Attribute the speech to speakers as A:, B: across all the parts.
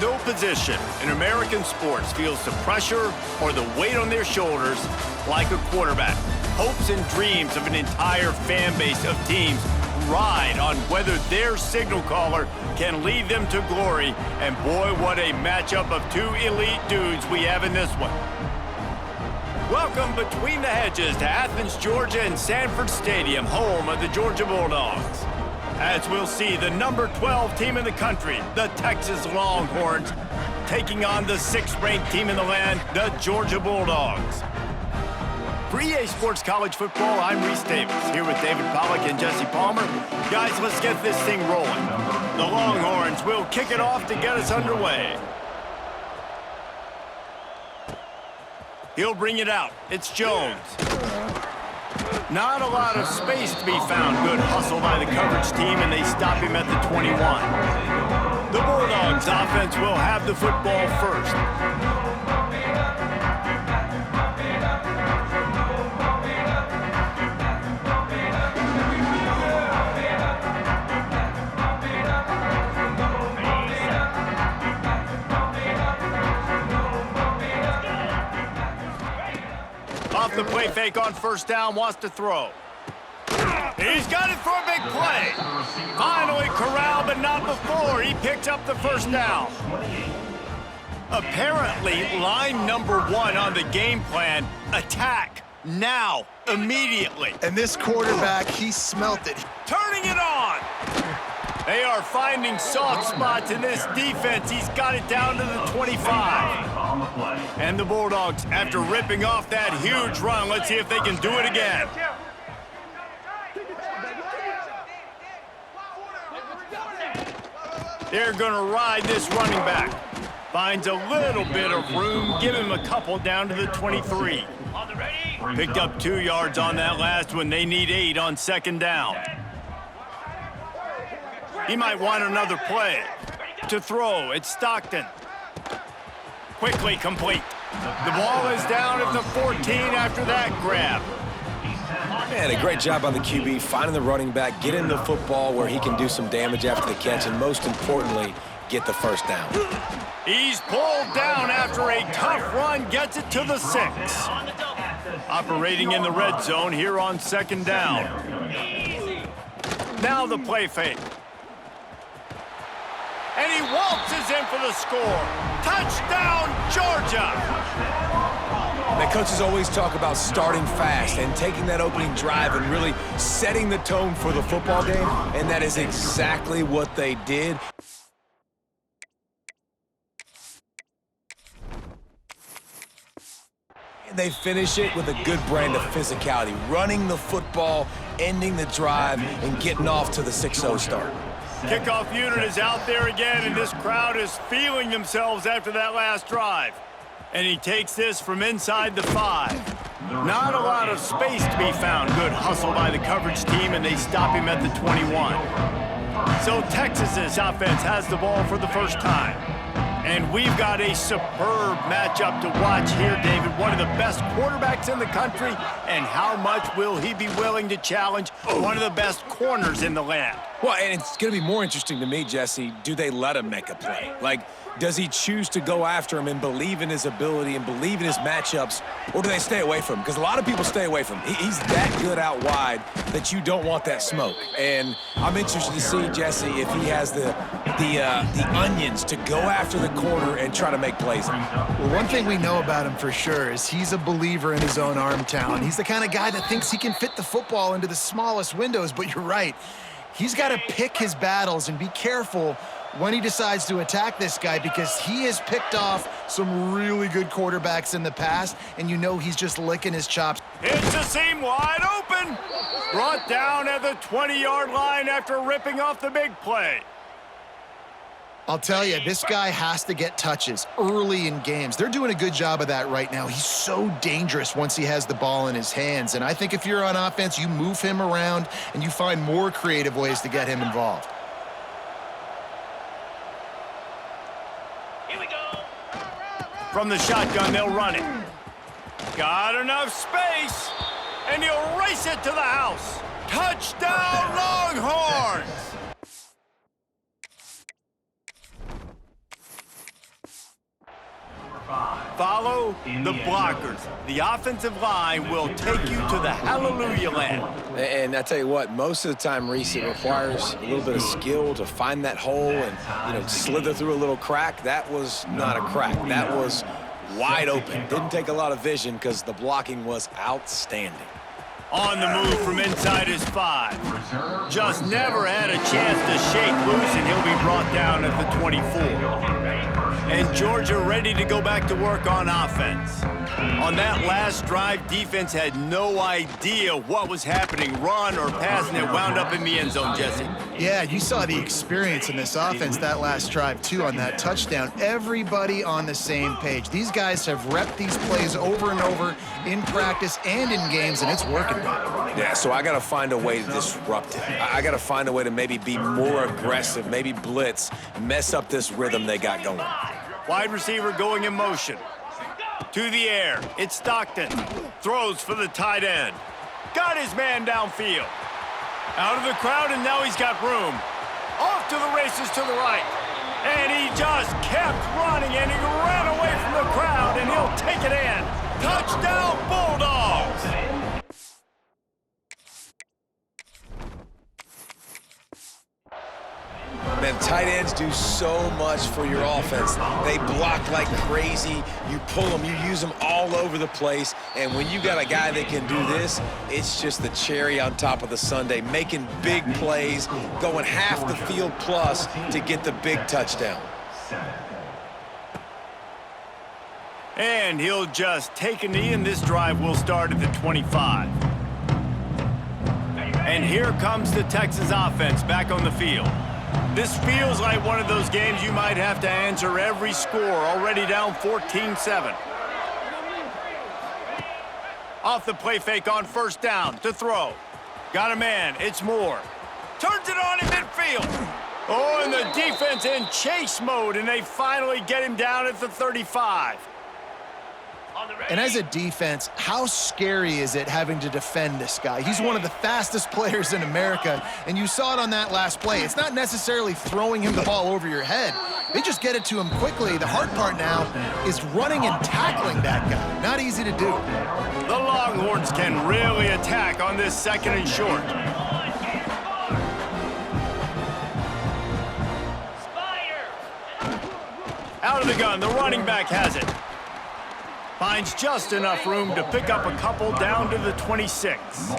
A: No position in American sports feels the pressure or the weight on their shoulders like a quarterback. Hopes and dreams of an entire fan base of teams ride on whether their signal caller can lead them to glory. And boy, what a matchup of two elite dudes we have in this one. Welcome between the hedges to Athens, Georgia and Sanford Stadium, home of the Georgia Bulldogs. As we'll see, the number 12 team in the country, the Texas Longhorns, taking on the 6th-ranked team in the land, the Georgia Bulldogs. For EA Sports College Football, I'm Reese Davis, here with David Pollack and Jesse Palmer. Guys, let's get this thing rolling. The Longhorns will kick it off to get us underway. He'll bring it out. It's Jones. Not a lot of space to be found. Good hustle by the coverage team, and they stop him at the 21. The Bulldogs offense will have the football first. Off the play fake on first down, wants to throw. He's got it for a big play. Finally corralled, but not before. He picks up the first down. Apparently, line number 1 on the game plan, attack now, immediately.
B: And this quarterback, he smelt it.
A: Turning it on. They are finding soft spots in this defense. He's got it down to the 25. And the Bulldogs, after ripping off that huge run, let's see if they can do it again. They're going to ride this running back. Finds a little bit of room. Give him a couple down to the 23. Picked up 2 yards on that last one. They need 8 on second down. He might want another play. To throw, it's Stockton. Quickly complete. The ball is down at the 14 after that grab.
C: Man, a great job on the QB, finding the running back, getting the football where he can do some damage after the catch, and most importantly, get the first down.
A: He's pulled down after a tough run, gets it to the 6. Operating in the red zone here on second down. Now the play fake. And he waltzes in for the score. Touchdown, Georgia!
C: The coaches always talk about starting fast and taking that opening drive and really setting the tone for the football game, and that is exactly what they did. And they finish it with a good brand of physicality, running the football, ending the drive, and getting off to the 6-0 start.
A: Kickoff unit is out there again, and this crowd is feeling themselves after that last drive. And he takes this from inside the 5. Not a lot of space to be found. Good hustle by the coverage team, and they stop him at the 21. So Texas's offense has the ball for the first time. And we've got a superb matchup to watch here, David. One of the best quarterbacks in the country, and how much will he be willing to challenge one of the best corners in the land?
C: Well, and it's going to be more interesting to me, Jesse, do they let him make a play? Like, does he choose to go after him and believe in his ability and believe in his matchups, or do they stay away from him? Because a lot of people stay away from him. He's that good out wide that you don't want that smoke. And I'm interested to see, Jesse, if he has the onions to go after the corner and try to make plays.
B: Well, one thing we know about him for sure is he's a believer in his own arm talent. He's the kind of guy that thinks he can fit the football into the smallest windows, but you're right. He's got to pick his battles and be careful when he decides to attack this guy, because he has picked off some really good quarterbacks in the past, and you know he's just licking his chops.
A: It's a seam wide open. Brought down at the 20-yard line after ripping off the big play.
B: I'll tell you, this guy has to get touches early in games. They're doing a good job of that right now. He's so dangerous once he has the ball in his hands. And I think if you're on offense, you move him around and you find more creative ways to get him involved.
A: Here we go. From the shotgun, they'll run it. Got enough space, and he'll race it to the house. Touchdown, Longhorns! Follow the blockers. The offensive line will take you to the hallelujah land.
C: And I tell you what, most of the time, Reese, it requires a little bit of skill to find that hole and, slither through a little crack. That was not a crack. That was wide open. Didn't take a lot of vision because the blocking was outstanding.
A: On the move from inside his 5. Just never had a chance to shake loose, and he'll be brought down at the 24. And Georgia ready to go back to work on offense. On that last drive, defense had no idea what was happening, run or pass, and it wound up in the end zone, Jesse.
B: Yeah, you saw the experience in this offense that last drive, too, on that touchdown. Everybody on the same page. These guys have repped these plays over and over in practice and in games, and it's working.
C: Yeah, so I got to find a way to disrupt it. I got to find a way to maybe be more aggressive, maybe blitz, mess up this rhythm they got going.
A: Wide receiver going in motion. To the air. It's Stockton. Throws for the tight end. Got his man downfield. Out of the crowd, and now he's got room. Off to the races to the right. And he just kept running, and he ran away from the crowd, and he'll take it in. Touchdown, Bulldogs!
C: Man, tight ends do so much for your offense. They block like crazy. You pull them, you use them all over the place. And when you got a guy that can do this, it's just the cherry on top of the sundae, making big plays, going half the field plus to get the big touchdown.
A: And he'll just take a knee, and this drive will start at the 25. And here comes the Texas offense back on the field. This feels like one of those games you might have to answer every score, already down 14-7. Off the play fake on first down to throw. Got a man, it's Moore. Turns it on in midfield. Oh, and the defense in chase mode, and they finally get him down at the 35.
B: And as a defense, how scary is it having to defend this guy? He's one of the fastest players in America, and you saw it on that last play. It's not necessarily throwing him the ball over your head. They just get it to him quickly. The hard part now is running and tackling that guy. Not easy to do.
A: The Longhorns can really attack on this second and short. Out of the gun, the running back has it. Finds just enough room to pick up a couple down to the 26.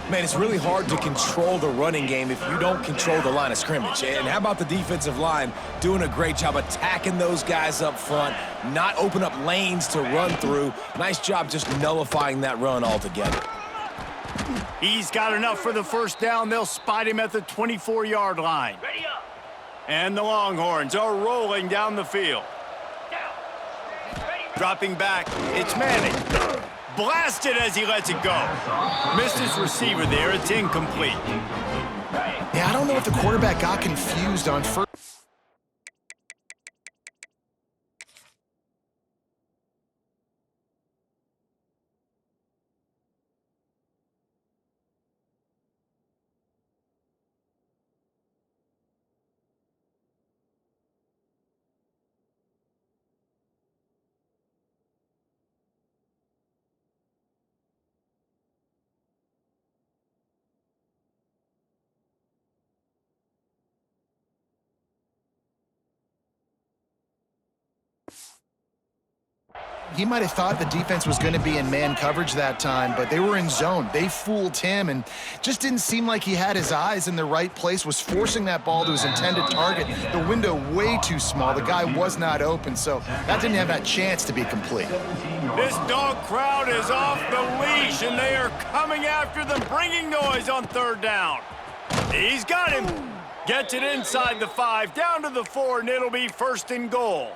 C: Man, it's really hard to control the running game if you don't control the line of scrimmage. And how about the defensive line doing a great job attacking those guys up front, not open up lanes to run through. Nice job just nullifying that run altogether.
A: He's got enough for the first down. They'll spot him at the 24-yard line. And the Longhorns are rolling down the field. Dropping back, it's Manning. Blasted as he lets it go. Missed his receiver there, it's incomplete.
B: Yeah, I don't know if the quarterback got confused on first. He might have thought the defense was going to be in man coverage that time, but they were in zone. They fooled him and just didn't seem like he had his eyes in the right place, was forcing that ball to his intended target. The window way too small. The guy was not open, so that didn't have that chance to be complete.
A: This dog crowd is off the leash, and they are coming after them, bringing noise on third down. He's got him. Gets it inside the 5, down to the 4, and it'll be first and goal.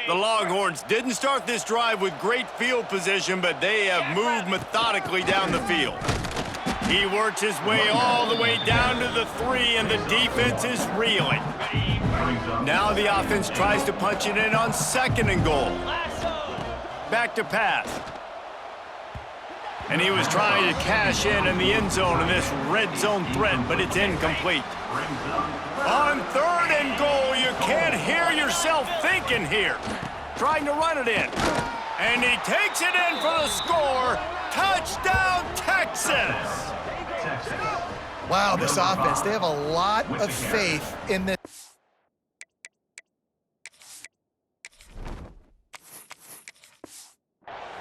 A: The Longhorns didn't start this drive with great field position, but they have moved methodically down the field. He works his way all the way down to the 3, and the defense is reeling. Now the offense tries to punch it in on second and goal. Back to pass. And he was trying to cash in the end zone in this red zone threat, but it's incomplete. On third and goal, you can't hear yourself thinking here. trying to run it in. And he takes it in for the score. Touchdown, Texas!
B: Wow, this offense, they have a lot of faith in this.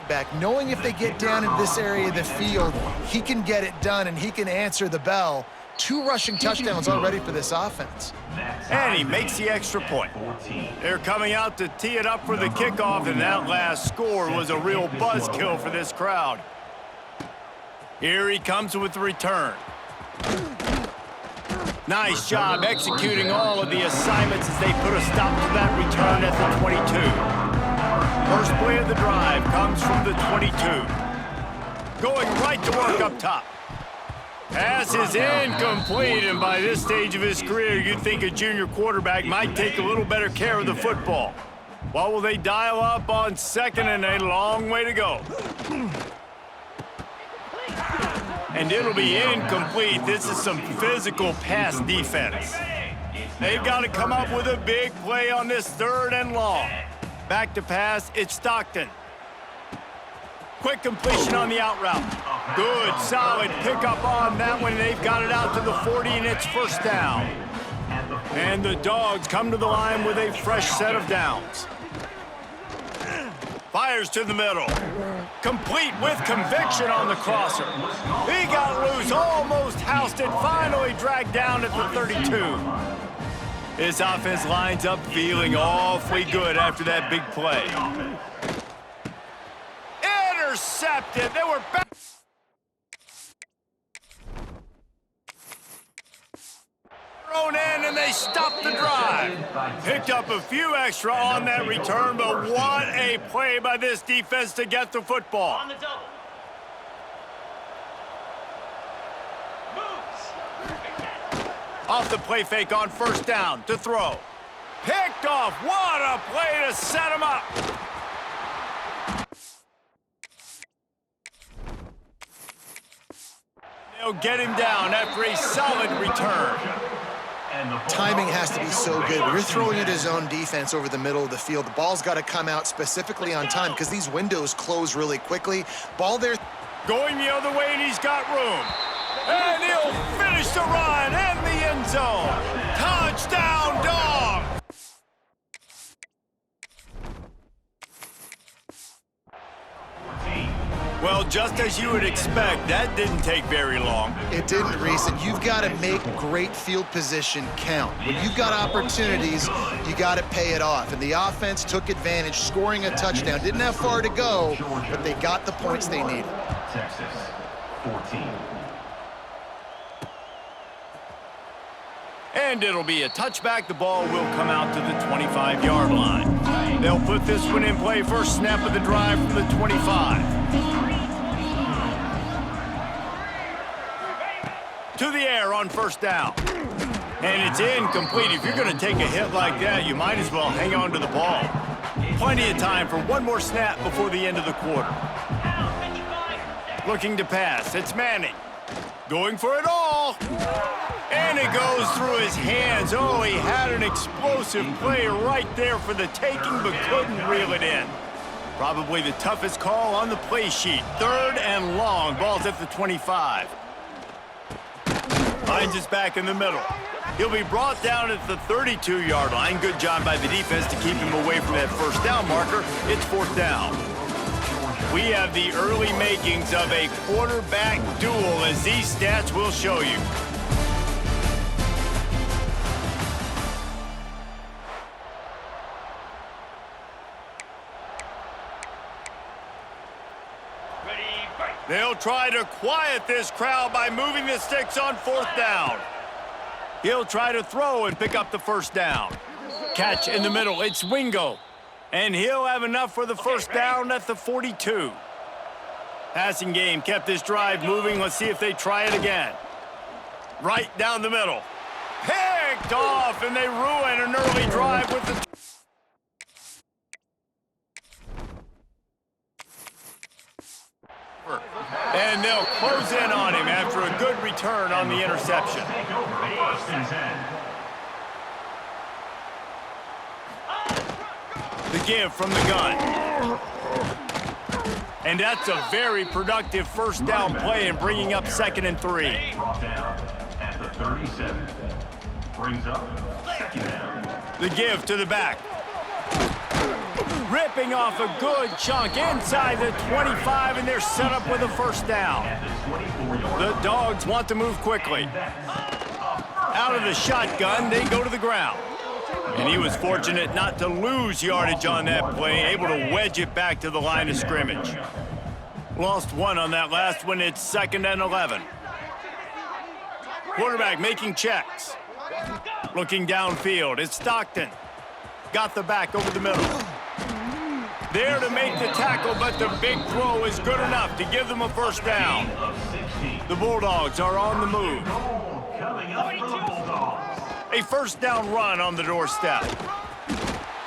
B: Back, knowing if they get down in this area of the field, he can get it done and he can answer the bell. 2 rushing touchdowns already for this offense.
A: And he makes the extra point. They're coming out to tee it up for the kickoff, and that last score was a real buzzkill for this crowd. Here he comes with the return. Nice job executing all of the assignments as they put a stop to that return at the 22. First play of the drive comes from the 22. Going right to work up top. Pass is incomplete, and by this stage of his career, you'd think a junior quarterback might take a little better care of the football. What will they dial up on second, and a long way to go? And it'll be incomplete. This is some physical pass defense. They've got to come up with a big play on this 3rd and long. Back to pass, it's Stockton. Quick completion on the out route. Good, solid pickup on that one. They've got it out to the 40, and it's first down. And the Dogs come to the line with a fresh set of downs. Fires to the middle. Complete with conviction on the crosser. He got loose, almost housed it, finally dragged down at the 32. This offense lines up feeling awfully good after that big play. Intercepted. They were back. Thrown in, and they stopped the drive. Picked up a few extra on that return, but what a play by this defense to get the football. On the double. Off the play fake on first down to throw. Picked off. What a play to set him up. They'll get him down after a solid return.
B: Timing has to be so good. When you're throwing it his own defense over the middle of the field, the ball's got to come out specifically on time because these windows close really quickly. Ball there.
A: Going the other way, and he's got room. And he'll finish the run in the end zone. Touchdown, Dogs! Well, just as you would expect, that didn't take very long.
B: It didn't, Reese, and you've got to make great field position count. When you've got opportunities, you got to pay it off. And the offense took advantage, scoring a touchdown. Didn't have far to go, but they got the points they needed.
D: Texas, 14.
A: And it'll be a touchback. The ball will come out to the 25-yard line. They'll put this one in play. First snap of the drive from the 25. To the air on first down. And it's incomplete. If you're going to take a hit like that, you might as well hang on to the ball. Plenty of time for one more snap before the end of the quarter. Looking to pass. It's Manning. Going for it all. And it goes through his hands. Oh, he had an explosive play right there for the taking, but couldn't reel it in. Probably the toughest call on the play sheet. 3rd and long. Ball's at the 25. Finds his back in the middle. He'll be brought down at the 32-yard line. Good job by the defense to keep him away from that first down marker. It's 4th down. We have the early makings of a quarterback duel, as these stats will show you. They'll try to quiet this crowd by moving the sticks on 4th down. He'll try to throw and pick up the first down. Catch in the middle. It's Wingo. And he'll have enough for the first down at the 42. Passing game kept this drive moving. Let's see if they try it again. Right down the middle. Picked off, and they ruin an early drive with the... And they'll close in on him after a good return on the interception. The give from the gun. And that's a very productive first down play in bringing up 2nd and 3.
D: Brought down at the 37. Brings up 2nd down.
A: The give to the back. Ripping off a good chunk inside the 25, and they're set up with a first down. The Dogs want to move quickly. Out of the shotgun, they go to the ground. And he was fortunate not to lose yardage on that play, able to wedge it back to the line of scrimmage. Lost 1 on that last one. It's 2nd and 11. Quarterback making checks. Looking downfield, it's Stockton. Got the back over the middle. There to make the tackle, but the big throw is good enough to give them a first down. The Bulldogs are on the move.
D: Coming up for the Bulldogs.
A: A first down run on the doorstep.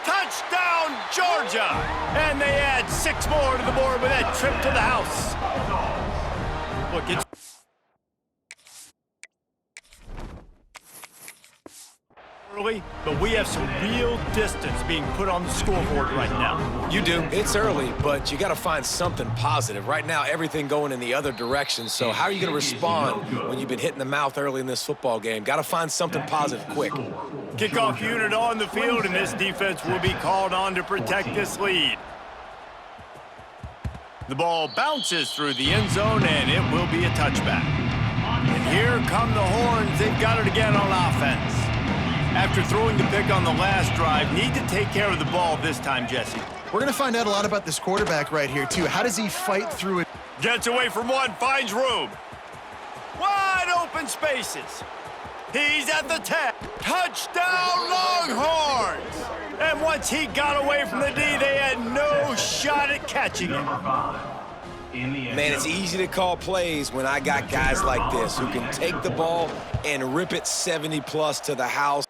A: Touchdown, Georgia! And they add 6 more to the board with that trip to the house. Look, it's early, but we have some real distance being put on the scoreboard right now.
C: You do. It's early, but you got to find something positive. Right now, everything going in the other direction. So how are you going to respond when you've been hit in the mouth early in this football game? Got to find something positive quick.
A: Kickoff unit on the field, and this defense will be called on to protect this lead. The ball bounces through the end zone, and it will be a touchback. And here come the Horns. They've got it again on offense. After throwing the pick on the last drive, need to take care of the ball this time, Jesse.
B: We're going to find out a lot about this quarterback right here, too. How does he fight through it?
A: Gets away from one, finds room. Wide open spaces. He's at the 10. Touchdown, Longhorns! And once he got away from the D, they had no shot at catching him.
C: Man, it's easy to call plays when I got guys like this who can take the ball and rip it 70-plus to the house.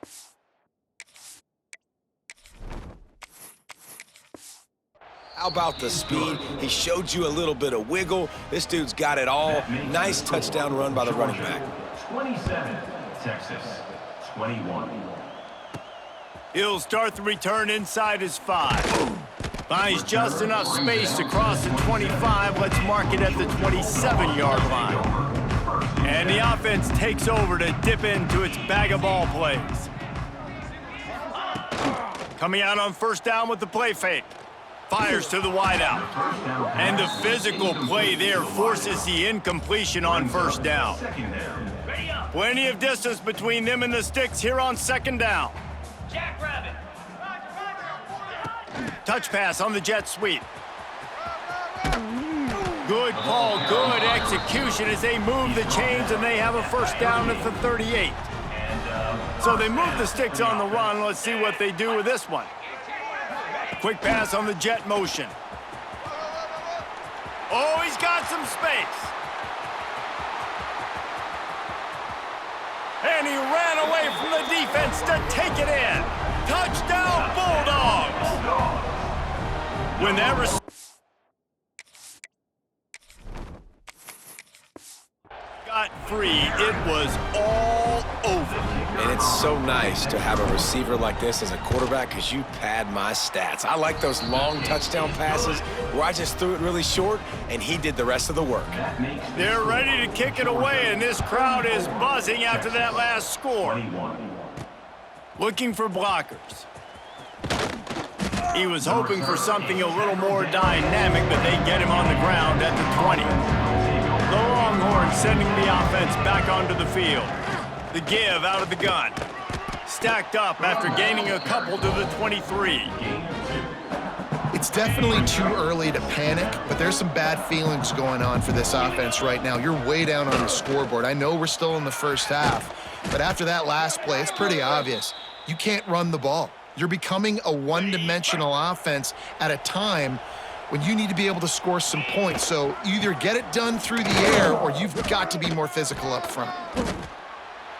C: How about the speed? He showed you a little bit of wiggle. This dude's got it all. Nice touchdown run by the running back.
D: 27, Texas, 21.
A: He'll start the return inside his 5. Finds just enough space to cross the 25. Let's mark it at the 27-yard line. And the offense takes over to dip into its bag of ball plays. Coming out on first down with the play fake. Fires to the wideout. And the physical play there forces the incompletion on first down. Plenty of distance between them and the sticks here on 2nd down.
E: Jackrabbit.
A: Touch pass on the jet sweep. Good call, good execution as they move the chains, and they have a first down at the 38. So they move the sticks on the run. Let's see what they do with this one. Quick pass on the jet motion. Oh, he's got some space. And he ran away from the defense to take it in. Touchdown, Bulldogs! When that got free, it was all over.
C: And it's so nice to have a receiver like this as a quarterback because you pad my stats. I like those long touchdown passes where I just threw it really short and he did the rest of the work.
A: They're ready to kick it away, and this crowd is buzzing after that last score. Looking for blockers. He was hoping for something a little more dynamic, but they get him on the ground at the 20. The Longhorns sending the offense back onto the field. The give out of the gun. Stacked up after gaining a couple to the 23.
B: It's definitely too early to panic, but there's some bad feelings going on for this offense right now. You're way down on the scoreboard. I know we're still in the first half, but after that last play, it's pretty obvious. You can't run the ball. You're becoming a one-dimensional offense at a time when you need to be able to score some points. So either get it done through the air or you've got to be more physical up front.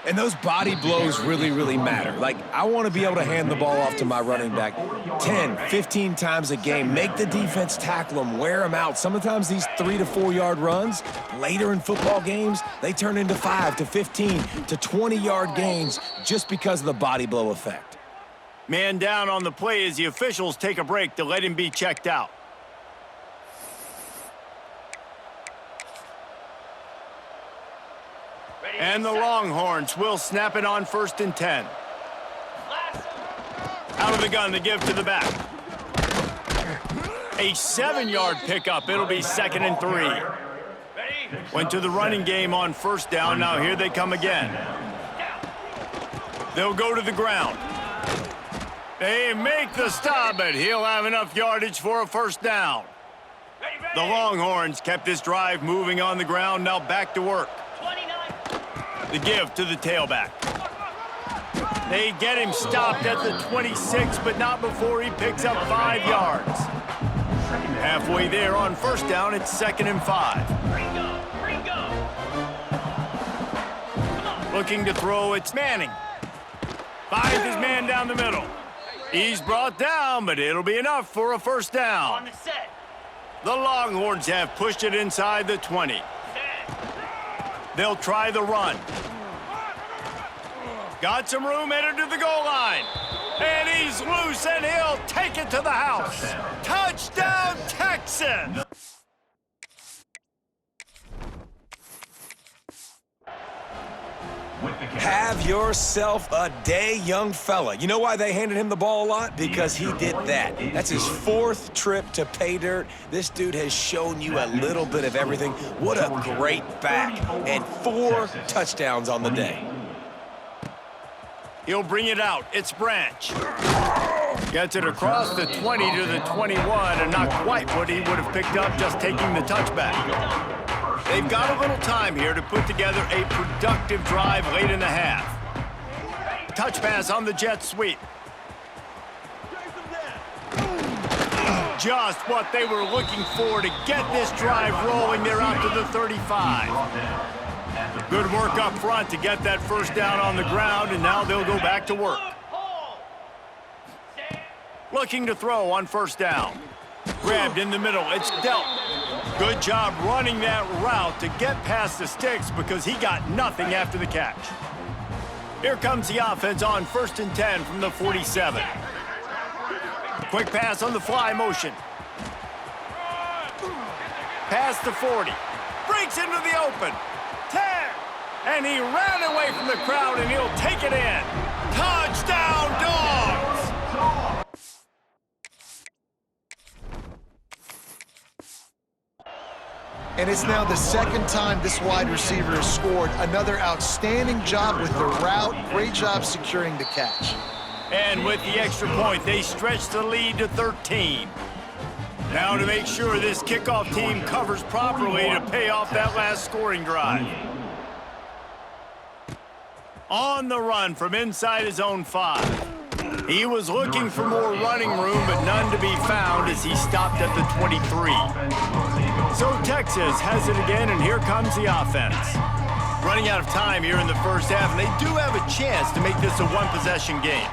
C: And those body blows really, really matter. Like, I want to be able to hand the ball off to my running back 10, 15 times a game. Make the defense tackle them, wear them out. Sometimes these 3 to 4 yard runs, later in football games, they turn into 5 to 15 to 20 yard gains just because of the body blow effect.
A: Man down on the play as the officials take a break to let him be checked out. And the Longhorns will snap it on 1st and 10. Out of the gun, the give to the back. A 7-yard pickup. It'll be 2nd and 3. Went to the running game on 1st down. Now here they come again. They'll go to the ground. They make the stop, but he'll have enough yardage for a 1st down. The Longhorns kept this drive moving on the ground. Now back to work. The give to the tailback. They get him stopped at the 26, but not before he picks up 5 yards. Halfway there on 1st down, it's 2nd and 5. Looking to throw, it's Manning. Finds his man down the middle. He's brought down, but it'll be enough for a 1st down. The Longhorns have pushed it inside the 20. They'll try the run. Got some room, headed to the goal line. And he's loose, and he'll take it to the house. Touchdown, Texans!
C: Have yourself a day, young fella. You know why they handed him the ball a lot? Because he did that. That's his 4th trip to pay dirt. This dude has shown you a little bit of everything. What a great back. And 4 touchdowns on the day.
A: He'll bring it out. It's Branch. Gets it across the 20 to the 21, and not quite what he would have picked up just taking the touchback. They've got a little time here to put together a productive drive late in the half. Touch pass on the jet sweep. Just what they were looking for to get this drive rolling. They're out to the 35. Good work up front to get that 1st down on the ground, and now they'll go back to work. Looking to throw on 1st down. Grabbed in the middle. It's dealt. Good job running that route to get past the sticks because he got nothing after the catch. Here comes the offense on 1st and 10 from the 47. Quick pass on the fly motion. Past the 40. Breaks into the open. 10. And he ran away from the crowd, and he'll take it in. Touchdown, Dogs!
B: And it's now the 2nd time this wide receiver has scored. Another outstanding job with the route. Great job securing the catch.
A: And with the extra point, they stretch the lead to 13. Now to make sure this kickoff team covers properly to pay off that last scoring drive. On the run from inside his own 5. He was looking for more running room, but none to be found as he stopped at the 23. So Texas has it again, and here comes the offense. Running out of time here in the 1st half, and they do have a chance to make this a 1-possession game.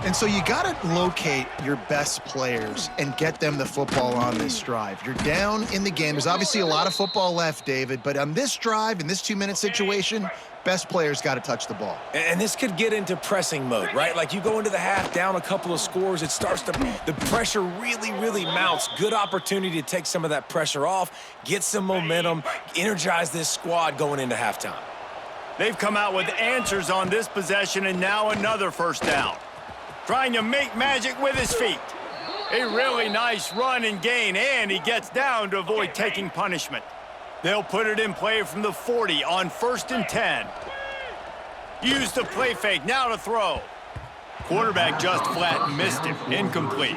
B: And so you got to locate your best players and get them the football on this drive. You're down in the game. There's obviously a lot of football left, David, but on this drive, in this 2-minute situation, best players got to touch the ball.
C: And this could get into pressing mode, right? Like you go into the half down a couple of scores, it starts to, the pressure really mounts. Good opportunity to take some of that pressure off, get some momentum, energize this squad going into halftime.
A: They've come out with answers on this possession, and now another 1st down. Trying to make magic with his feet. A really nice run and gain, and he gets down to avoid taking punishment. They'll put it in play from the 40 on 1st and 10. Use the play fake, now to throw. Quarterback just flat missed it, incomplete.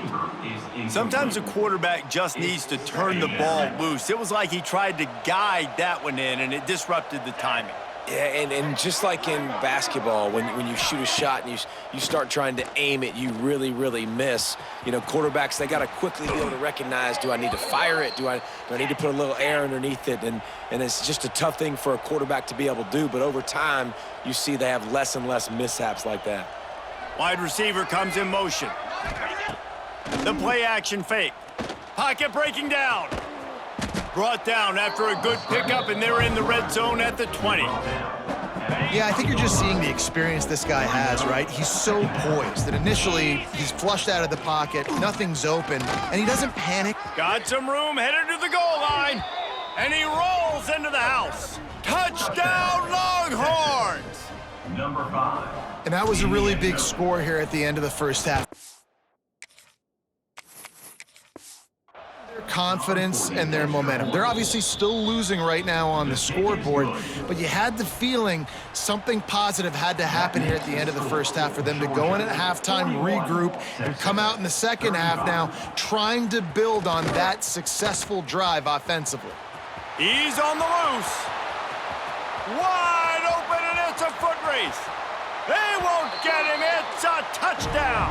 A: Sometimes a quarterback just needs to turn the ball loose. It was like he tried to guide that one in, and it disrupted the timing.
C: Yeah, and just like in basketball, when you shoot a shot and you start trying to aim it, you really miss. You know, quarterbacks, they got to quickly be able to recognize, do I need to fire it? Do I need to put a little air underneath it? And it's just a tough thing for a quarterback to be able to do. But over time, you see they have less and less mishaps like that.
A: Wide receiver comes in motion. The play action fake. Pocket breaking down. Brought down after a good pickup, and they're in the red zone at the 20.
B: Yeah, I think you're just seeing the experience this guy has, right? He's so poised that initially he's flushed out of the pocket, nothing's open, and he doesn't panic.
A: Got some room, headed to the goal line, and he rolls into the house. Touchdown, Longhorns!
D: Number 5.
B: And that was a really big score here at the end of the first half. Their confidence and their momentum. They're obviously still losing right now on the scoreboard, but you had the feeling something positive had to happen here at the end of the first half for them to go in at halftime, regroup, and come out in the second half now trying to build on that successful drive offensively.
A: He's on the loose. Wide open, and it's a foot race. They won't get him. It's a touchdown.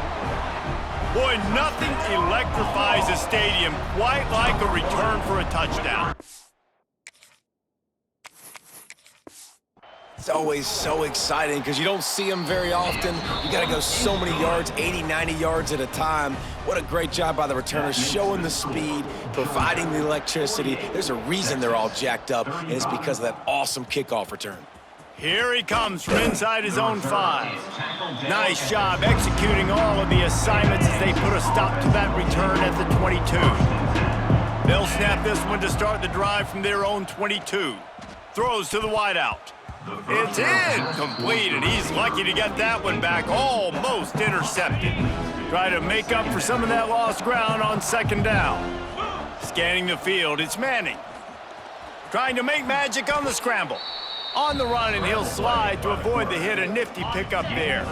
A: Boy, nothing electrifies a stadium quite like a return for a touchdown.
C: It's always so exciting because you don't see them very often. You got to go so many yards, 80, 90 yards at a time. What a great job by the returners, showing the speed, providing the electricity. There's a reason they're all jacked up, and it's because of that awesome kickoff return.
A: Here he comes from inside his own 5. Nice job executing all of the assignments as they put a stop to that return at the 22. They'll snap this one to start the drive from their own 22. Throws to the wideout. It's incomplete, and he's lucky to get that one back, almost intercepted. Try to make up for some of that lost ground on second down. Scanning the field, it's Manning. Trying to make magic on the scramble. On the run, and he'll slide to avoid the hit. A nifty pickup there.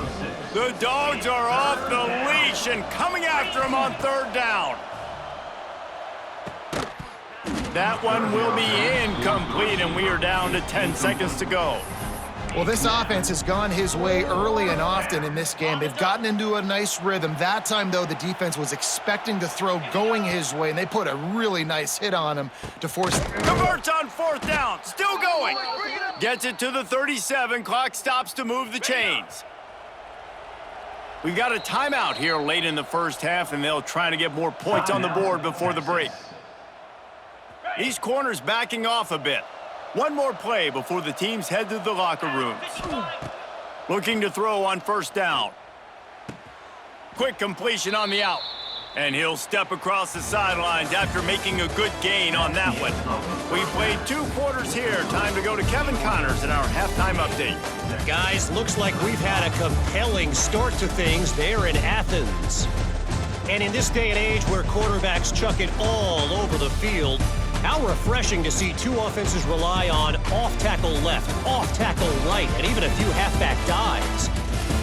A: The Dogs are off the leash and coming after him on third down. That one will be incomplete, and we are down to 10 seconds to go.
B: Well, this offense has gone his way early and often in this game. They've gotten into a nice rhythm. That time, though, the defense was expecting the throw going his way, and they put a really nice hit on him to force...
A: Converts on fourth down. Still going. Gets it to the 37. Clock stops to move the chains. We've got a timeout here late in the first half, and they'll try to get more points on the board before the break. These corners backing off a bit. One more play before the teams head to the locker rooms. Looking to throw on first down. Quick completion on the out. And he'll step across the sidelines after making a good gain on that one. We've played 2 quarters here. Time to go to Kevin Connors in our halftime update.
E: Guys, looks like we've had a compelling start to things there in Athens. And in this day and age where quarterbacks chuck it all over the field, how refreshing to see 2 offenses rely on off-tackle left, off-tackle right, and even a few halfback dives.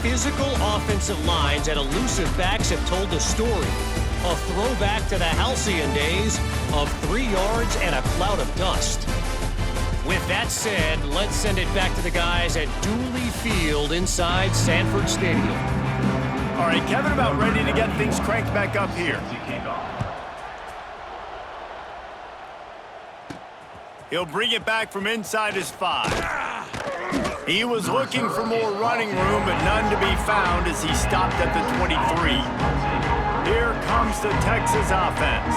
E: Physical offensive lines and elusive backs have told the story. A throwback to the halcyon days of 3 yards and a cloud of dust. With that said, let's send it back to the guys at Dooley Field inside Sanford Stadium.
A: All right, Kevin, about ready to get things cranked back up here. He'll bring it back from inside his 5. He was looking for more running room, but none to be found as he stopped at the 23. Here comes the Texas offense.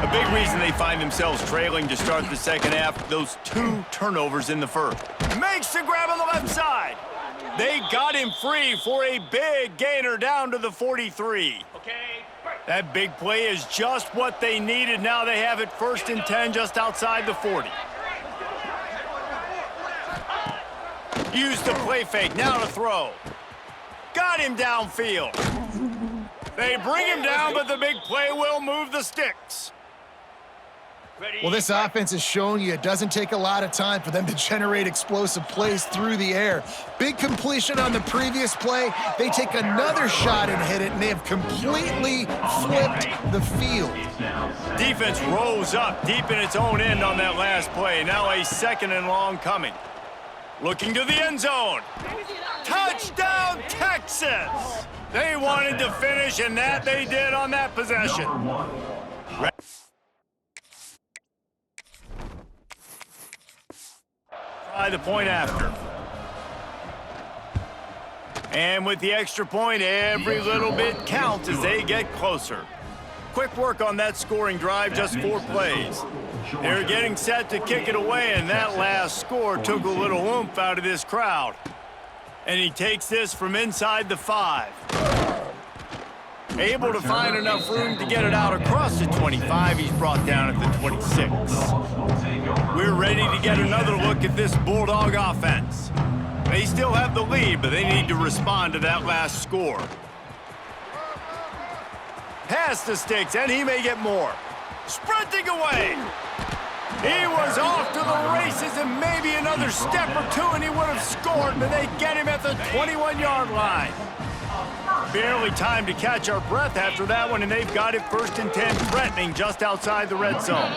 A: A big reason they find themselves trailing to start the second half, those 2 turnovers in the first. Makes the grab on the left side. They got him free for a big gainer down to the 43. That big play is just what they needed. Now they have it 1st and 10 just outside the 40. Use the play fake, now to throw. Got him downfield. They bring him down, but the big play will move the sticks.
B: Well, this offense has shown you it doesn't take a lot of time for them to generate explosive plays through the air. Big completion on the previous play. They take another shot and hit it, and they have completely flipped the field.
A: Defense rose up deep in its own end on that last play. Now a 2nd and long coming. Looking to the end zone. Touchdown, Texas! They wanted to finish, and that they did on that possession. Try the point after. And with the extra point, every little bit counts as they get closer. Quick work on that scoring drive, just 4 plays. They're getting set to kick it away, and that last score took a little oomph out of this crowd. And he takes this from inside the 5. Able to find enough room to get it out across the 25. He's brought down at the 26. We're ready to get another look at this Bulldog offense. They still have the lead, but they need to respond to that last score. Past the sticks, and he may get more. Sprinting away. He was off to the races, and maybe another step or two, and he would have scored, but they get him at the 21-yard line. Barely time to catch our breath after that one, and they've got it 1st and 10, threatening just outside the red zone.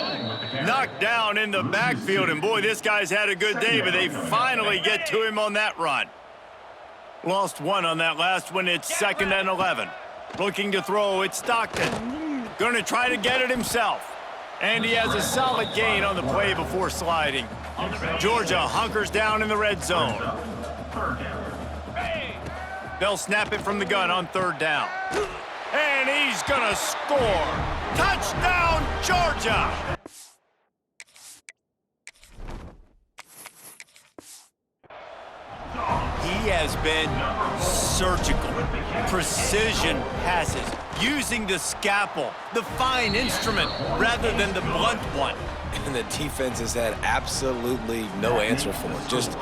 A: Knocked down in the backfield, and boy, this guy's had a good day, but they finally get to him on that run. Lost one on that last one. It's 2nd and 11. Looking to throw, it's Stockton. Going to try to get it himself. And he has a solid gain on the play before sliding. Georgia hunkers down in the red zone. They'll snap it from the gun on 3rd down. And he's going to score. Touchdown, Georgia! He has been surgical. Precision passes. Using the scalpel, the fine instrument, rather than the blunt one.
C: And the defense has had absolutely no answer for it. Just,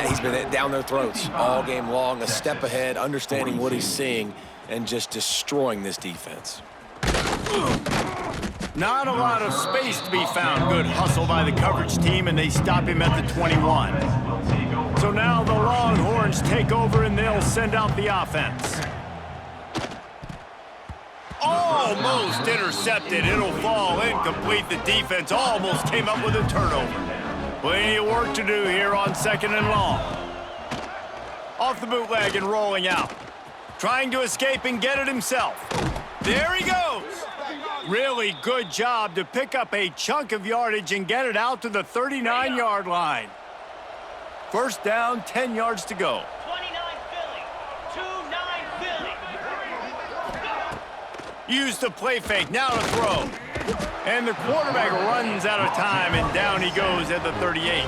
C: he's been down their throats all game long, a step ahead, understanding what he's seeing, and just destroying this defense.
A: Not a lot of space to be found. Good hustle by the coverage team, and they stop him at the 21. So now the Longhorns take over, and they'll send out the offense. Almost intercepted. It'll fall incomplete. The defense almost came up with a turnover. Plenty of work to do here on 2nd and long. Off the bootleg and rolling out. Trying to escape and get it himself. There he goes. Really good job to pick up a chunk of yardage and get it out to the 39-yard line. 1st down, 10 yards to go. Use the play fake, now to throw. And the quarterback runs out of time, and down he goes at the 38.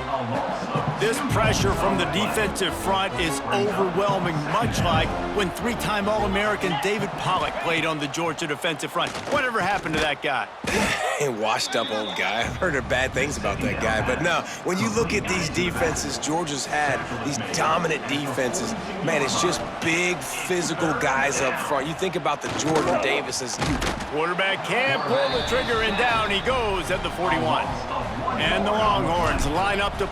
A: This pressure from the defensive front is overwhelming, much like when 3-time All-American David Pollock played on the Georgia defensive front. Whatever happened to that guy?
C: A washed-up old guy. I've heard bad things about that guy. But no, when you look at these defenses Georgia's had, these dominant defenses, man, it's just big, physical guys up front. You think about the Jordan Davises.
A: Quarterback can't pull the trigger, and down he goes at the 41. And the Longhorns line up to...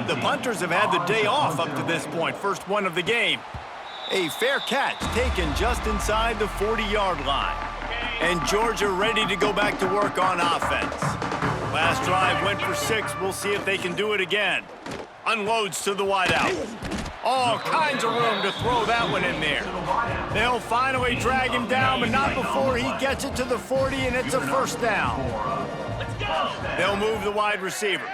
A: The punters have had the day off up to this point. First one of the game. A fair catch taken just inside the 40-yard line. And Georgia ready to go back to work on offense. Last drive went for 6. We'll see if they can do it again. Unloads to the wideout. All kinds of room to throw that one in there. They'll finally drag him down, but not before he gets it to the 40, and it's a 1st down. They'll move the wide receiver.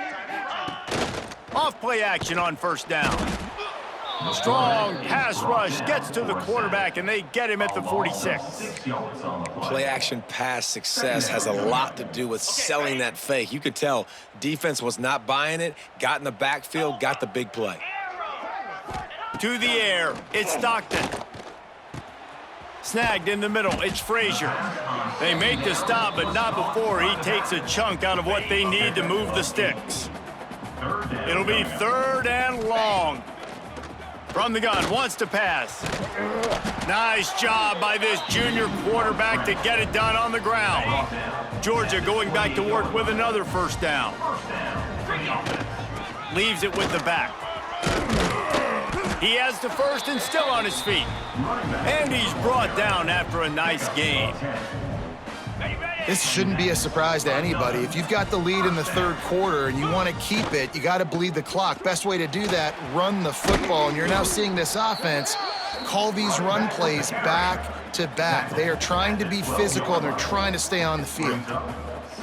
A: Off play action on 1st down. Strong pass rush gets to the quarterback, and they get him at the 46.
C: Play action pass success has a lot to do with selling that fake. You could tell defense was not buying it, got in the backfield, got the big play.
A: To the air, it's Stockton. Snagged in the middle, it's Frazier. They make the stop, but not before he takes a chunk out of what they need to move the sticks. It'll be 3rd and long. From the gun, wants to pass. Nice job by this junior quarterback to get it done on the ground. Georgia going back to work with another 1st down. Leaves it with the back. He has the 1st and still on his feet. And he's brought down after a nice gain.
B: This shouldn't be a surprise to anybody. If you've got the lead in the 3rd quarter and you want to keep it, you got to bleed the clock. Best way to do that, run the football. And you're now seeing this offense call these run plays back to back. They are trying to be physical, and they're trying to stay on the field.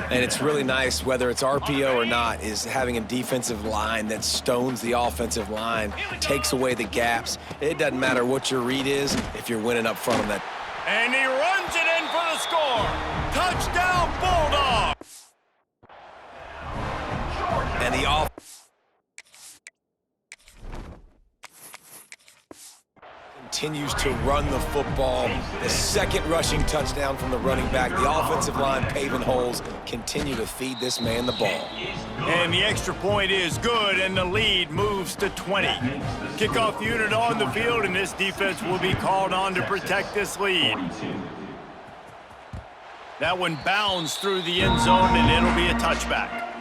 C: And it's really nice, whether it's RPO or not, is having a defensive line that stones the offensive line, takes away the gaps. It doesn't matter what your read is if you're winning up front of that.
A: And he runs it in the score. Touchdown, Bulldogs.
C: And the off continues to run the football. The second rushing touchdown from the running back. The offensive line paving holes. Continue to feed this man the ball.
A: And the extra point is good, and the lead moves to 20. Kickoff unit on the field, and this defense will be called on to protect this lead. That one bounds through the end zone, and it'll be a touchback.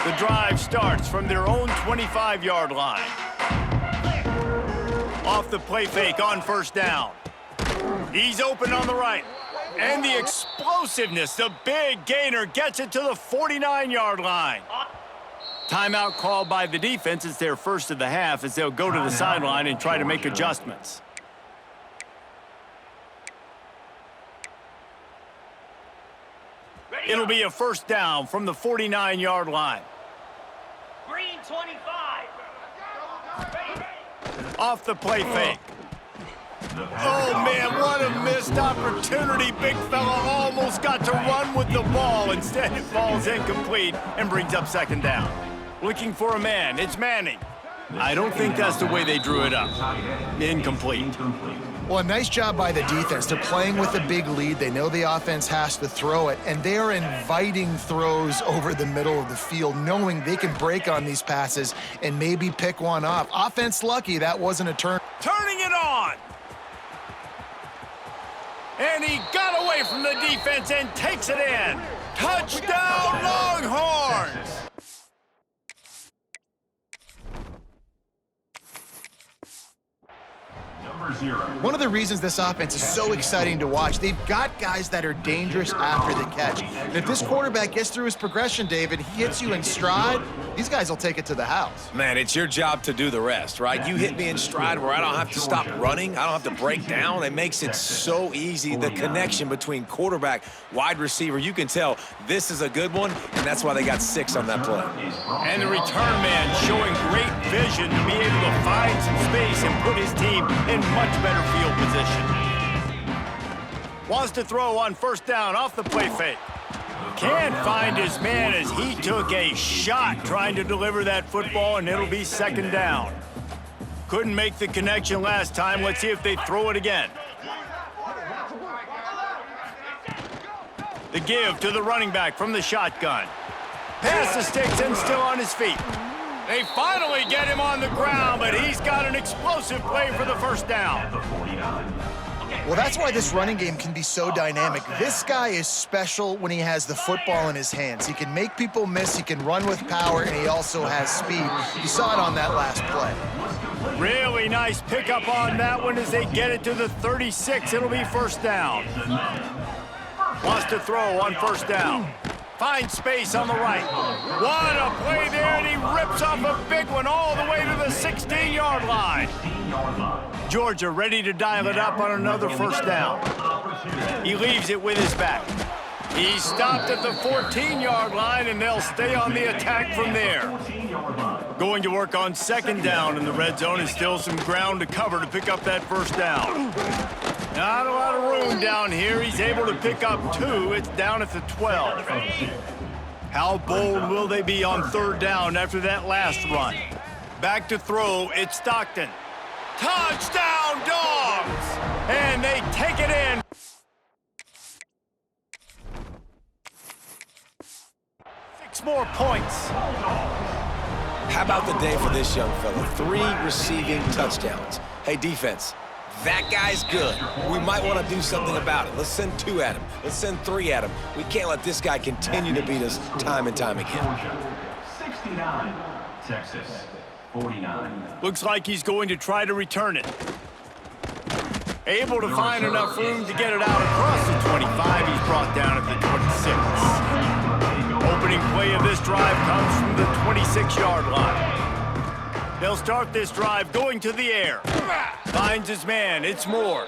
A: The drive starts from their own 25-yard line. Off the play fake on first down. He's open on the right. And the explosiveness, the big gainer gets it to the 49-yard line. Timeout called by the defense. It's their first of the half as they'll go to the sideline and try to make adjustments. It'll be a first down from the 49-yard line.
F: Green 25.
A: Off the play fake. Oh, man, what a missed opportunity. Big fella almost got to run with the ball. Instead, it falls incomplete and brings up second down. Looking for a man. It's Manning. I don't think that's the way they drew it up. Incomplete.
B: Well, a nice job by the defense. They're playing with a big lead. They know the offense has to throw it, and they are inviting throws over the middle of the field, knowing they can break on these passes and maybe pick one off. Offense lucky that wasn't a turn.
A: Turning it on. And he got away from the defense and takes it in. Touchdown, Longhorns!
B: One of the reasons this offense is so exciting to watch, they've got guys that are dangerous after the catch. And if this quarterback gets through his progression, David, he hits you in stride, these guys will take it to the house.
C: Man, it's your job to do the rest, right? You hit me in stride where I don't have to stop running. I don't have to break down. It makes it so easy. The connection between quarterback, wide receiver, you can tell this is a good one, and that's why they got 6 on that play.
A: And the return man showing great vision to be able to find some space and put his team in much better field position. Wants to throw on first down off the play fake. Can't find his man as he took a shot trying to deliver that football, and it'll be second down. Couldn't make the connection last time. Let's see if they throw it again. The give to the running back from the shotgun. Pass the sticks and still on his feet. They finally get him on the ground, but he's got an explosive play for the first down.
B: Well, that's why this running game can be so dynamic. This guy is special when he has the football in his hands. He can make people miss, he can run with power, and he also has speed. You saw it on that last play.
A: Really nice pickup on that one as they get it to the 36. It'll be first down. Wants to throw on first down. Finds space on the right. What a play there, and he rips off a big one all the way to the 16-yard line. Georgia ready to dial it up on another first down. He leaves it with his back. He stopped at the 14-yard line, and they'll stay on the attack from there. Going to work on second down in the red zone, and still some ground to cover to pick up that first down. Not a lot of room down here. He's able to pick up 2. It's down at the 12. How bold will they be on third down after that last run? Back to throw. It's Stockton. Touchdown, Dogs! And they take it in. Six more points.
C: How about the day for this young fella? 3 receiving touchdowns. Hey, defense. That guy's good. We might want to do something about it. Let's send 2 at him. Let's send 3 at him. We can't let this guy continue to beat us time and time again.
D: 69, Texas, 49.
A: Looks like he's going to try to return it. Able to find enough room to get it out across the 25. He's brought down at the 26. Opening play of this drive comes from the 26-yard line. They'll start this drive going to the air. Finds his man. It's Moore.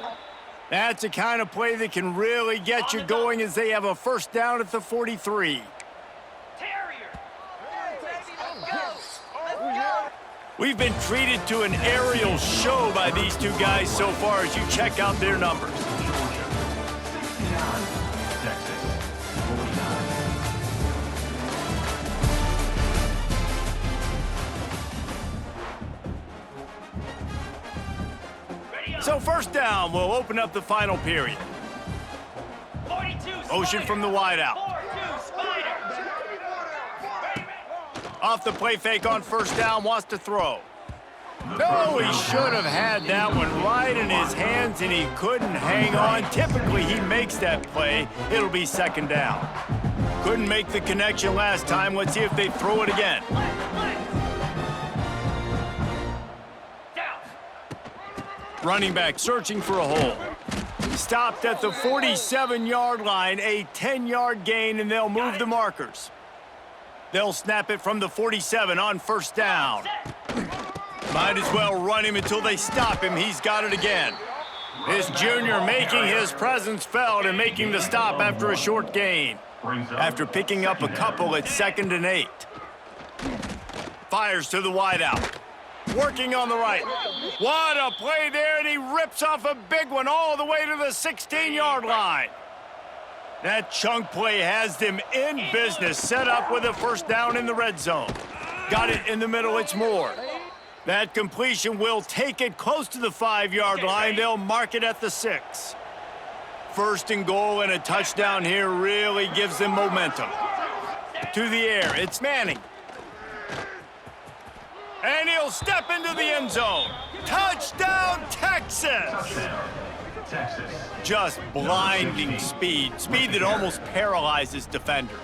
A: That's the kind of play that can really get you going as they have a first down at the 43. We've been treated to an aerial show by these two guys so far as you check out their numbers. So first down will open up the final period.
F: 42
A: Motion from the wideout.
F: 4-2 Spider.
A: Off the play fake on first down, wants to throw. No, he should have had that one right in his hands, and he couldn't hang on. Typically, he makes that play. It'll be second down. Couldn't make the connection last time. Let's see if they throw it again.
F: Down.
A: Running back searching for a hole. Stopped at the 47-yard line, a 10-yard gain, and they'll move the markers. They'll snap it from the 47 on first down. Might as well run him until they stop him. He's got it again. This junior making his presence felt and making the stop after a short gain. After picking up a couple at 2nd and 8. Fires to the wideout. Working on the right. What a play there, and he rips off a big one all the way to the 16-yard line. That chunk play has them in business, set up with a first down in the red zone. Got it in the middle, it's Moore. That completion will take it close to the 5-yard line. They'll mark it at the 6. First and goal and a touchdown here really gives them momentum. To the air, it's Manning. And he'll step into the end zone. Touchdown, Texas! Just blinding speed that almost paralyzes defenders.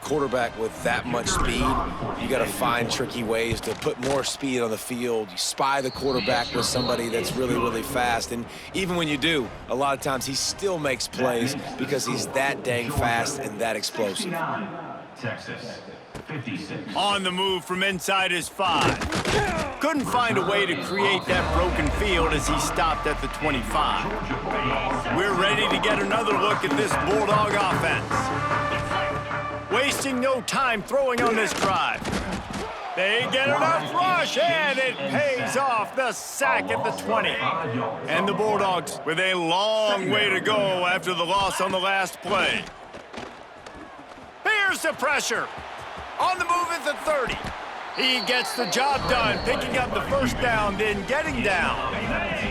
C: Quarterback with that much speed, you got to find tricky ways to put more speed on the field. You spy the quarterback with somebody that's really, really fast. And even when you do, a lot of times he still makes plays because he's that dang fast and that explosive.
D: Texas, 56.
A: On the move from inside his 5. Couldn't find a way to create that broken field as he stopped at the 25. We're ready to get another look at this Bulldog offense. Wasting no time throwing on this drive. They get enough rush, and it pays off. The sack at the 20. And the Bulldogs with a long way to go after the loss on the last play. Here's the pressure. On the move at the 30. He gets the job done, picking up the first down, then getting down.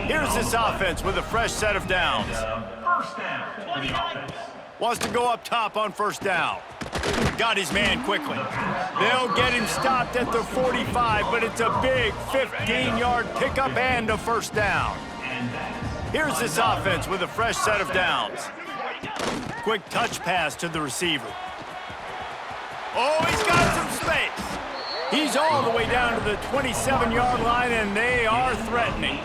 A: Here's this offense with a fresh set of downs.
D: First down for the offense.
A: Wants to go up top on first down. Got his man quickly. They'll get him stopped at the 45, but it's a big 15-yard pickup and a first down. Here's this offense with a fresh set of downs. Quick touch pass to the receiver. Oh, he's got some space. He's all the way down to the 27-yard line, and they are threatening.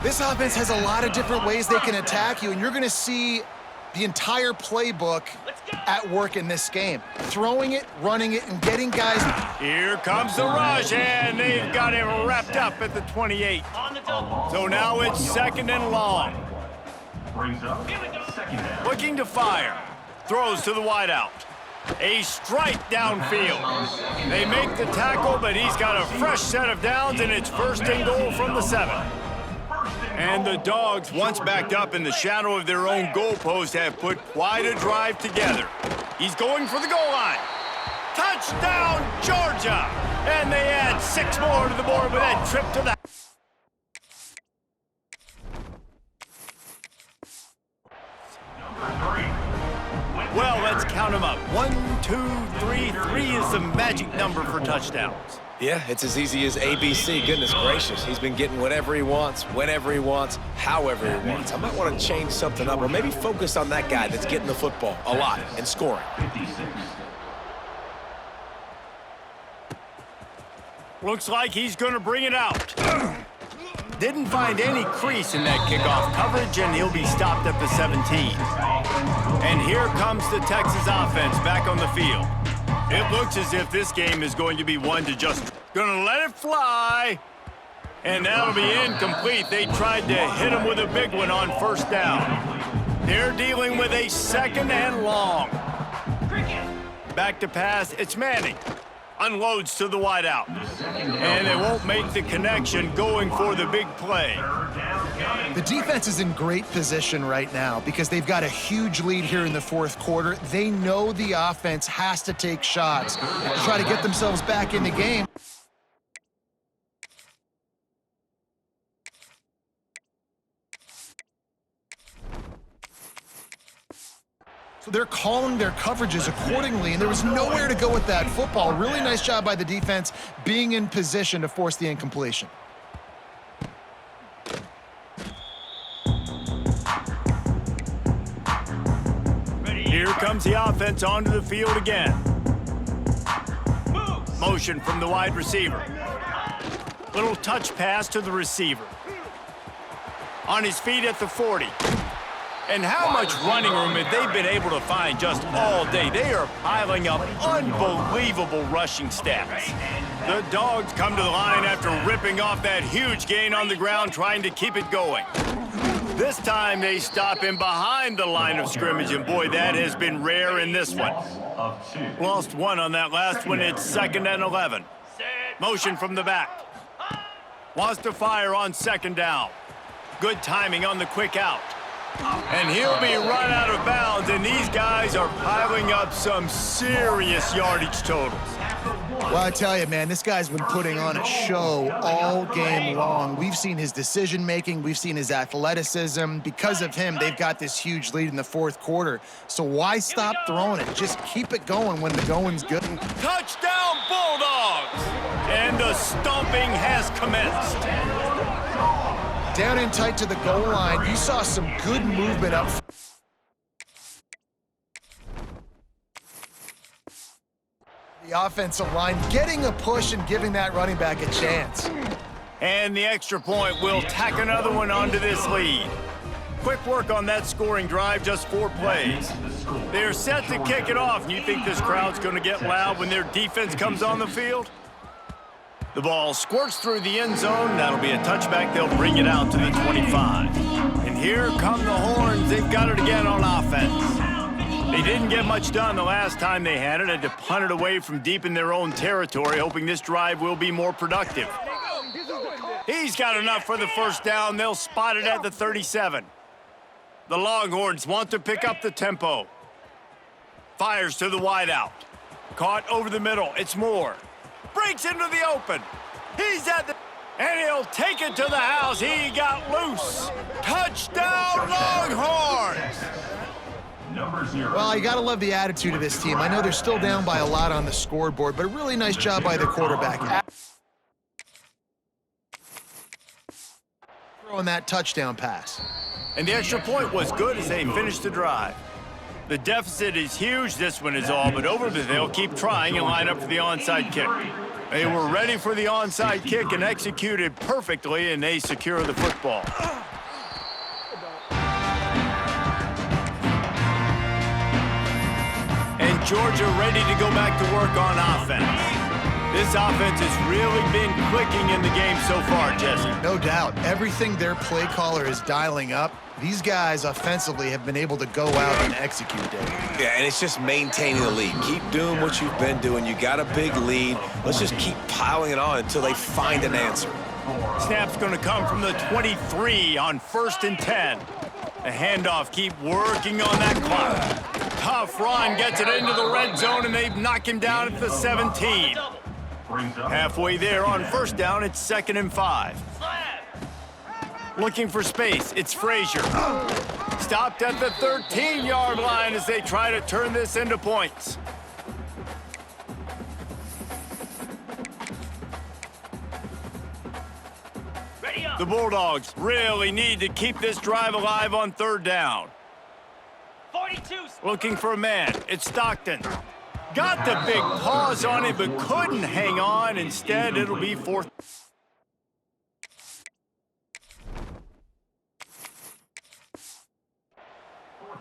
B: This offense has a lot of different ways they can attack you, and you're going to see the entire playbook at work in this game. Throwing it, running it, and getting guys.
A: Here comes the rush, and they've got him wrapped up at the 28. So now it's 2nd and long.
D: Brings up second down.
A: Looking to fire. Throws to the wideout. A strike downfield. They make the tackle, but he's got a fresh set of downs, and it's 1st and goal from the 7. And the Dogs, once backed up in the shadow of their own goalpost, have put quite a drive together. He's going for the goal line. Touchdown, Georgia! And they add 6 more to the board with that trip to the... Well, let's count them up. 1, 2, 3. 3 is the magic number for touchdowns.
C: Yeah, it's as easy as ABC. Goodness gracious. He's been getting whatever he wants, whenever he wants, however he wants. I might want to change something up or maybe focus on that guy that's getting the football a lot and scoring.
D: 56.
A: Looks like he's going to bring it out. Didn't find any crease in that kickoff coverage, and he'll be stopped at the 17. And here comes the Texas offense back on the field. It looks as if this game is going to be one to just gonna let it fly. And that'll be incomplete. They tried to hit him with a big one on first down. They're dealing with a 2nd and long. Back to pass, it's Manning. unloads to the wideout. And they won't make the connection going for the big play.
B: The defense is in great position right now because they've got a huge lead here in the fourth quarter. They know the offense has to take shots to try to get themselves back in the game. So they're calling their coverages accordingly, and there was nowhere to go with that football. Really nice job by the defense being in position to force the incompletion.
A: Here comes the offense onto the field again. Motion from the wide receiver. Little touch pass to the receiver. On his feet at the 40. And how much running room have they been able to find just all day? They are piling up unbelievable rushing stats. The Dogs come to the line after ripping off that huge gain on the ground, trying to keep it going. This time they stop him behind the line of scrimmage, and boy, that has been rare in this one. Lost one on that last one. It's 2nd and 11. Motion from the back. Wants to fire on 2nd down. Good timing on the quick out. And he'll be run out of bounds, and these guys are piling up some serious yardage totals.
B: Well, I tell you, man, this guy's been putting on a show all game long. We've seen his decision-making. We've seen his athleticism. Because of him, they've got this huge lead in the fourth quarter. So why stop throwing it? Just keep it going when the going's good.
A: Touchdown, Bulldogs! And the stomping has commenced.
B: Down in tight to the goal line, you saw some good movement up. The offensive line getting a push and giving that running back a chance.
A: And the extra point will tack another one onto this lead. Quick work on that scoring drive, just 4 plays. They're set to kick it off, and you think this crowd's going to get loud when their defense comes on the field? The ball squirts through the end zone. That'll be a touchback. They'll bring it out to the 25. And here come the Horns. They've got it again on offense. They didn't get much done the last time they had it. Had to punt it away from deep in their own territory, hoping this drive will be more productive. He's got enough for the first down. They'll spot it at the 37. The Longhorns want to pick up the tempo. Fires to the wideout. Caught over the middle. It's Moore. Breaks into the open. He's at the... And he'll take it to the house. He got loose. Touchdown, Longhorns!
B: Well, you got to love the attitude of this team. I know they're still down by a lot on the scoreboard, but a really nice job by the quarterback. Throwing that touchdown pass.
A: And the extra point was good as they finished the drive. The deficit is huge. This one is all but over, but they'll keep trying and line up for the onside kick. They were ready for the onside kick and executed perfectly, and they secure the football. And Georgia ready to go back to work on offense. This offense has really been clicking in the game so far, Jesse.
B: No doubt. Everything their play caller is dialing up, these guys offensively have been able to go out and execute, Dave.
C: Yeah, and it's just maintaining the lead. Keep doing what you've been doing. You got a big lead. Let's just keep piling it on until they find an answer.
A: Snap's going to come from the 23 on 1st and 10. The handoff, keep working on that clock. Tough run, gets it into the red zone, and they knock him down at the 17. Halfway there on 1st down, it's 2nd and 5. Looking for space, it's Frazier. Stopped at the 13-yard line as they try to turn this into points. The Bulldogs really need to keep this drive alive on 3rd down.
F: 42.
A: Looking for a man, it's Stockton. Got the big paws on it, but couldn't hang on. Instead, it'll be 4th.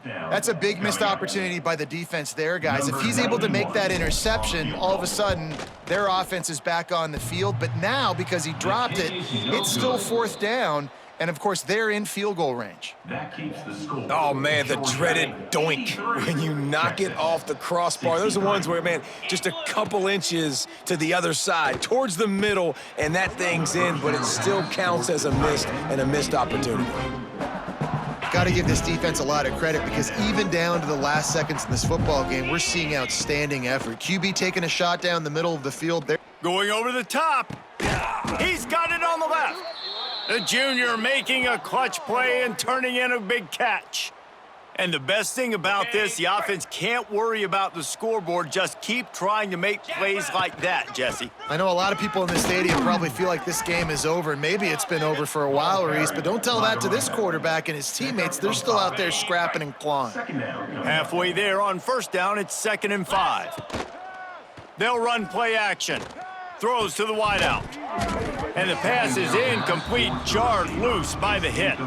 B: That's a big missed opportunity by the defense there, guys. If he's able to make that interception, all of a sudden, their offense is back on the field. But now, because he dropped it, it's still 4th down, And, of course, they're in field goal range.
D: That keeps the score.
C: Oh, man, the dreaded doink when you knock it off the crossbar. Those are ones where, man, just a couple inches to the other side, towards the middle, and that thing's in, but it still counts as a missed opportunity.
B: Got to give this defense a lot of credit because even down to the last seconds in this football game, we're seeing outstanding effort. QB taking a shot down the middle of the field there.
A: Going over the top. He's got it on the left. The junior making a clutch play and turning in a big catch. And the best thing about this, the offense can't worry about the scoreboard. Just keep trying to make plays like that, Jesse.
B: I know a lot of people in the stadium probably feel like this game is over. Maybe it's been over for a while, Reese, but don't tell that to this quarterback and his teammates. They're still out there scrapping and clawing.
A: Halfway there on first down, it's 2nd and 5. They'll run play action. Throws to the wideout. And the pass is incomplete, jarred loose by the hit.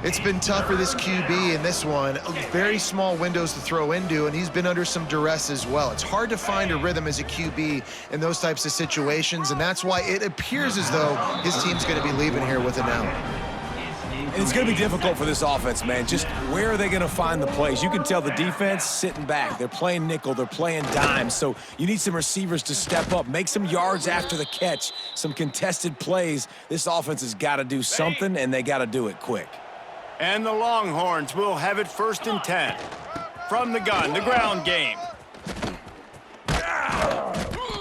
B: It's been tough for this QB in this one. Very small windows to throw into, and he's been under some duress as well. It's hard to find a rhythm as a QB in those types of situations, and that's why it appears as though his team's going to be leaving here with an L.
C: And it's going to be difficult for this offense, man. Just where are they going to find the plays? You can tell the defense sitting back. They're playing nickel. They're playing dime. So you need some receivers to step up, make some yards after the catch, some contested plays. This offense has got to do something, and they got to do it quick.
A: And the Longhorns will have it 1st and 10. From the gun, the ground game.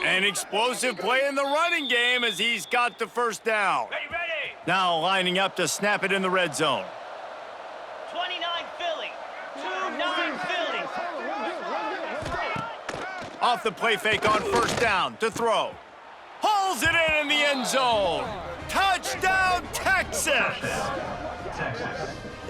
A: An explosive play in the running game as he's got the first down. Now lining up to snap it in the red zone.
F: 29 Philly. 2-9 Philly.
A: Off the play fake on first down to throw. Hauls it in the end zone. Touchdown, Texas!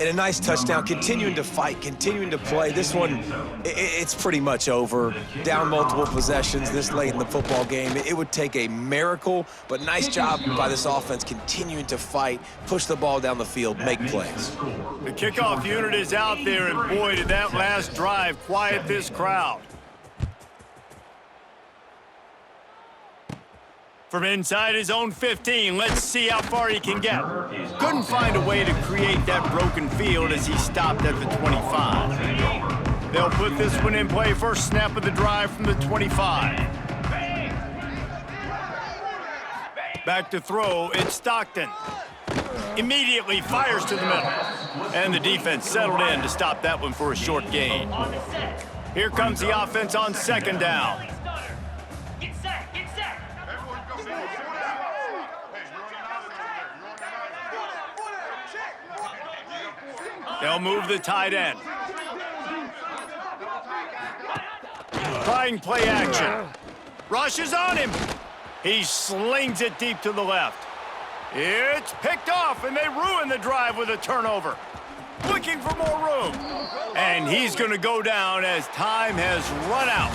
C: And a nice touchdown, continuing to fight, continuing to play. This one, it's pretty much over. Down multiple possessions this late in the football game. It would take a miracle, but nice job by this offense continuing to fight, push the ball down the field, make plays.
A: The kickoff unit is out there, and boy, did that last drive quiet this crowd. From inside his own 15, let's see how far he can get. Couldn't find a way to create that broken field as he stopped at the 25. They'll put this one in play, first snap of the drive from the 25. Back to throw, it's Stockton. Immediately fires to the middle. And the defense settled in to stop that one for a short gain. Here comes the offense on 2nd down.
F: Get set.
A: They'll move the tight end. Trying play action. Rushes on him. He slings it deep to the left. It's picked off, and they ruin the drive with a turnover. Looking for more room. And he's going to go down as time has run out.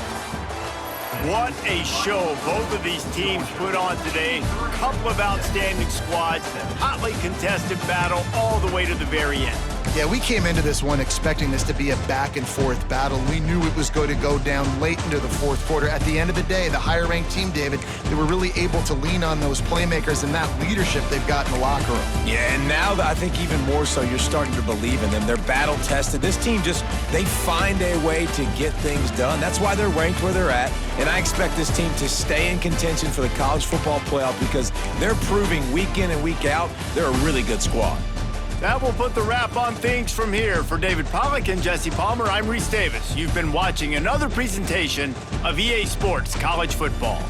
A: What a show both of these teams put on today. Couple of outstanding squads, hotly contested battle all the way to the very end.
B: Yeah, we came into this one expecting this to be a back-and-forth battle. We knew it was going to go down late into the 4th quarter. At the end of the day, the higher-ranked team, David, they were really able to lean on those playmakers and that leadership they've got in the locker room.
C: Yeah, and now I think even more so, you're starting to believe in them. They're battle-tested. This team they find a way to get things done. That's why they're ranked where they're at. And I expect this team to stay in contention for the college football playoff because they're proving week in and week out they're a really good squad.
A: That will put the wrap on things from here. For David Pollack and Jesse Palmer, I'm Reese Davis. You've been watching another presentation of EA Sports College Football.